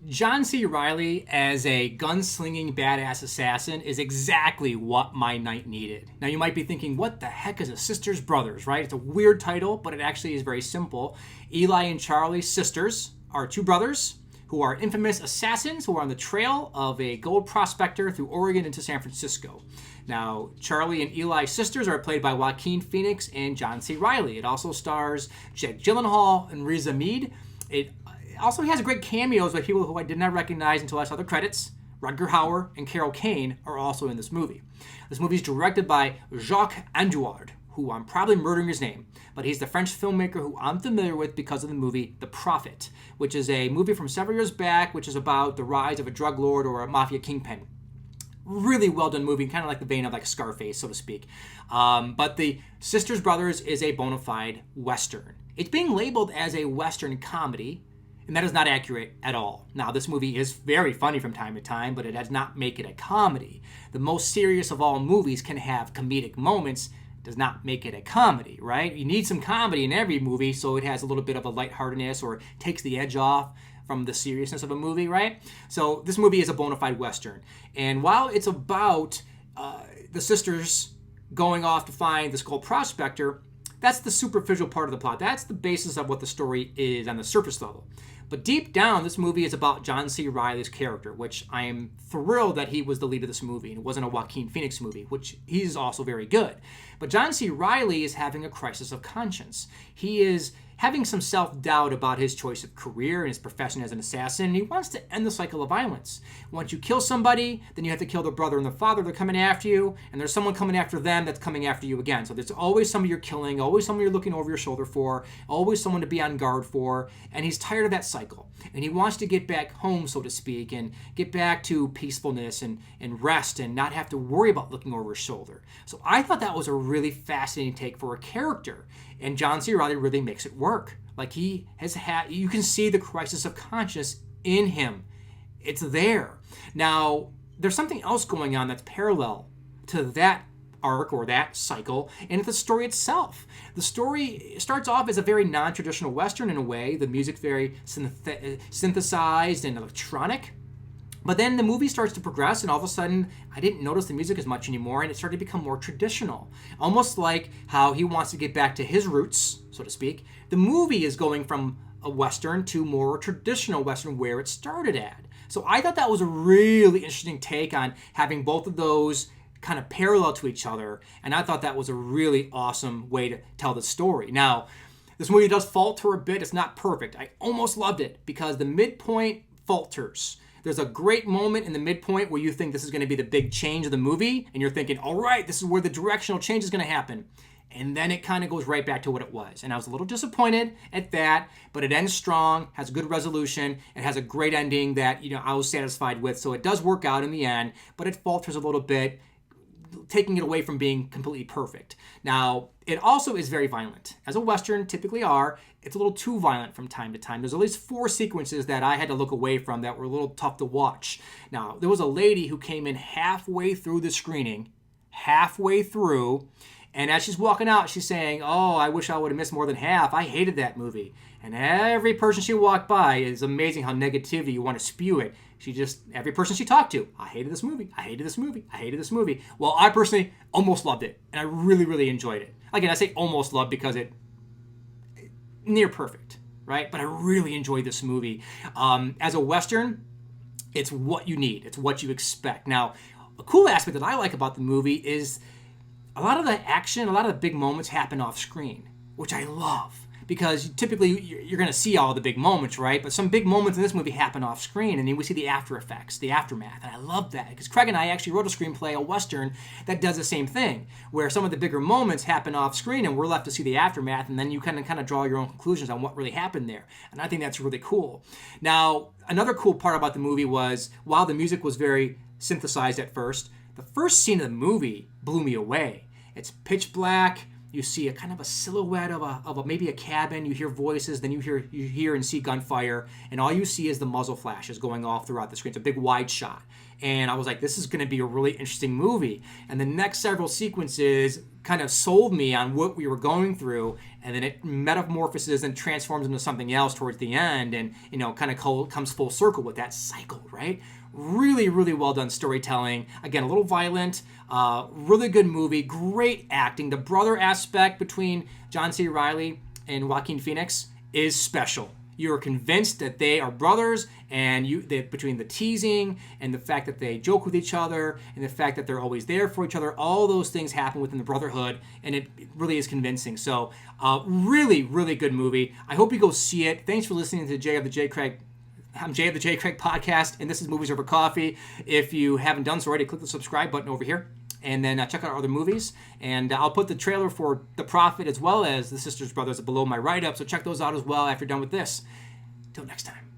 John C. Reilly as a gunslinging badass assassin is exactly what my night needed. Now you might be thinking, what the heck is a Sisters Brothers, right? It's a weird title, but it actually is very simple. Eli and Charlie, sisters, are two brothers who are infamous assassins who are on the trail of a gold prospector through Oregon into San Francisco. Now, Charlie and Eli's sisters are played by Joaquin Phoenix and John C. Reilly. It also stars Jake Gyllenhaal and Riz Ahmed. It also has great cameos by people who I did not recognize until I saw the credits. Rutger Hauer and Carol Kane are also in this movie. This movie is directed by Jacques Audiard, who I'm probably murdering his name, but he's the French filmmaker who I'm familiar with because of the movie The Prophet, which is a movie from several years back, which is about the rise of a drug lord or a mafia kingpin. Really well done movie, kind of like the vein of like Scarface, so to speak. But The Sisters Brothers is a bona fide Western. It's being labeled as a Western comedy, and that is not accurate at all. Now, this movie is very funny from time to time, but it does not make it a comedy. The most serious of all movies can have comedic moments, does not make it a comedy, right? You need some comedy in every movie, so it has a little bit of a lightheartedness or takes the edge off from the seriousness of a movie, right? So this movie is a bona fide Western. And while it's about the sisters going off to find this gold prospector, that's the superficial part of the plot. That's the basis of what the story is on the surface level. But deep down, this movie is about John C. Reilly's character, which I am thrilled that he was the lead of this movie, and it wasn't a Joaquin Phoenix movie, which he's also very good. But John C. Reilly is having a crisis of conscience. He is having some self-doubt about his choice of career and his profession as an assassin, and he wants to end the cycle of violence. Once you kill somebody, then you have to kill their brother and their father. They're coming after you, and there's someone coming after them that's coming after you again. So there's always somebody you're killing, always someone you're looking over your shoulder for, always someone to be on guard for, and he's tired of that cycle. And he wants to get back home, so to speak, and get back to peacefulness and rest and not have to worry about looking over his shoulder. So I thought that was a really fascinating take for a character. And John C. Reilly really makes it work. Like he has had, you can see the crisis of conscience in him. It's there. Now, there's something else going on that's parallel to that arc or that cycle, and it's the story itself. The story starts off as a very non-traditional Western in a way. The music's very synthesized and electronic. But then the movie starts to progress, and all of a sudden, I didn't notice the music as much anymore, and it started to become more traditional. Almost like how he wants to get back to his roots, so to speak. The movie is going from a Western to more traditional Western where it started at. So I thought that was a really interesting take on having both of those kind of parallel to each other, and I thought that was a really awesome way to tell the story. Now, this movie does falter a bit. It's not perfect. I almost loved it because the midpoint falters. There's a great moment in the midpoint where you think this is going to be the big change of the movie, and you're thinking, all right, this is where the directional change is going to happen. And then it kind of goes right back to what it was. And I was a little disappointed at that, but it ends strong, has good resolution, it has a great ending that, I was satisfied with. So it does work out in the end, but it falters a little bit, taking it away from being completely perfect. Now, it also is very violent. As a Western typically are, it's a little too violent from time to time. There's at least 4 sequences that I had to look away from that were a little tough to watch. Now, there was a lady who came in halfway through the screening, and as she's walking out, she's saying, oh, I wish I would have missed more than half. I hated that movie. And every person she walked by, is amazing how negativity you want to spew it. Every person she talked to, I hated this movie. I hated this movie. I hated this movie. Well, I personally almost loved it. And I really, really enjoyed it. Again, I say almost loved because it near perfect, right? But I really enjoyed this movie. As a Western, it's what you need. It's what you expect. Now, a cool aspect that I like about the movie is a lot of the action, a lot of the big moments happen off screen, which I love. Because typically you're going to see all the big moments, right? But some big moments in this movie happen off screen, and then we see the after effects, the aftermath. And I love that because Craig and I actually wrote a screenplay, a Western, that does the same thing, where some of the bigger moments happen off screen and we're left to see the aftermath, and then you kind of draw your own conclusions on what really happened there. And I think that's really cool. Now, another cool part about the movie was, while the music was very synthesized at first, the first scene of the movie blew me away. It's pitch black. You see a kind of a silhouette of maybe a cabin. You hear voices, then you hear and see gunfire, and all you see is the muzzle flashes going off throughout the screen. It's a big wide shot. And I was like, this is going to be a really interesting movie. And the next several sequences kind of sold me on what we were going through, and then it metamorphoses and transforms into something else towards the end, and kind of comes full circle with that cycle, right? Really, really well done storytelling. Again, a little violent, really good movie, great acting. The brother aspect between John C. Reilly and Joaquin Phoenix is special. You're convinced that they are brothers, and between the teasing and the fact that they joke with each other and the fact that they're always there for each other, all those things happen within the brotherhood, and it really is convincing. So, really, really good movie. I hope you go see it. Thanks for listening to Jay of the Jaycraig. I'm Jay of the Jaycraig podcast, and this is Movies Over Coffee. If you haven't done so already, click the subscribe button over here, and then check out our other movies. And I'll put the trailer for The Prophet as well as The Sisters Brothers below my write-up, so check those out as well after you're done with this. Till next time.